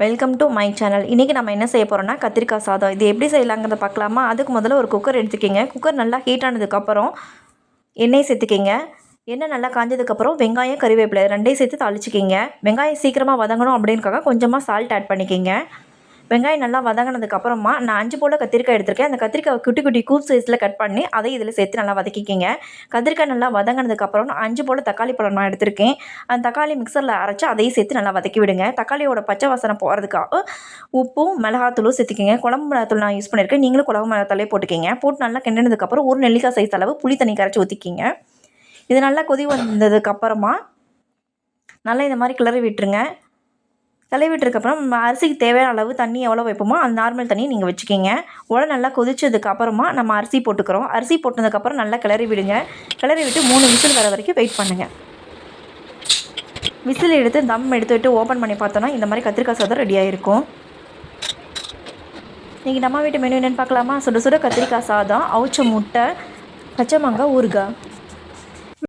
Welcome to my channel. இன்றைக்கி நம்ம என்ன செய்ய போகிறோம்னா கத்திரிக்காய் சாதம். இது எப்படி செய்யலாங்கிறத பார்க்கலாமா? அதுக்கு முதல்ல ஒரு குக்கர் எடுத்துக்கிங்க. குக்கர் நல்லா ஹீட் ஆனதுக்கப்புறம் எண்ணெய் சேர்த்துக்கிங்க. எண்ணெய் நல்லா காஞ்சதுக்கப்புறம் வெங்காயம் கறிவேப்பிலை ரெண்டையும் சேர்த்து தாளிச்சிக்கிங்க. வெங்காயம் சீக்கிரமாக வதங்கணும் அப்படின்றக்காக கொஞ்சமாக சால்ட் ஆட் பண்ணிக்கிங்க. வெங்காயம் நல்லா வதங்கினதுக்கப்புறமா நான் 5 போல் கத்திரிக்காய் எடுத்திருக்கேன். அந்த கத்திரிக்காய் குட்டி குட்டி கூப் சைஸில் கட் பண்ணி அதை இதில் சேர்த்து நல்லா வதக்கிக்கிங்க. கத்திரிக்காய் நல்லா வதங்கினதுக்கப்புறம் நான் 5 போல் தக்காளி பழம் நான் எடுத்திருக்கேன். அந்த தக்காளி மிக்சரில் அரைச்சி அதையும் சேர்த்து நல்லா வதக்கி விடுங்க. தக்காளியோட பச்சை வாசனை போகிறதுக்காக உப்பும் மிளகாத்தூளும் சேர்த்துக்கிங்க. குழம்பு மிளகாத்தூள் நான் யூஸ் பண்ணியிருக்கேன். நீங்களும் குழம்பு மிளகாத்தூளே போட்டுக்கிங்க. போட்டு நல்லா கிண்டினதுக்கப்புறம் ஒரு நெல்லிக்காய் சைஸ் அளவு புளி தண்ணி கரைச்சி ஊற்றிக்கிங்க. இது நல்லா கொதி வந்ததுக்கப்புறமா நல்லா இந்த மாதிரி கிளறி விட்டுருங்க. கிளறி விட்டுருக்கப்புறம் அரிசிக்கு தேவையான அளவு தண்ணி எவ்வளோ வைப்போமோ அந்த நார்மல் தண்ணி நீங்கள் வச்சுக்கிங்க. உடனே நல்லா கொதிச்சதுக்கப்புறமா நம்ம அரிசி போட்டுக்கிறோம். அரிசி போட்டதுக்கப்புறம் நல்லா கிளறி விடுங்க. கிளறி விட்டு 3 விசில் வர வரைக்கும் வெயிட் பண்ணுங்கள். விசில் எடுத்து தம் எடுத்துவிட்டு ஓப்பன் பண்ணி பார்த்தோன்னா இந்த மாதிரி கத்திரிக்காய் சாதம் ரெடியாக இருக்கும். இன்றைக்கி நம்ம வீட்டு மெனு என்னென்னு பார்க்கலாமா? சுட சுட கத்திரிக்காய் சாதம், அவிச்ச முட்டை, பச்சை மாங்காய் ஊறுகாய்.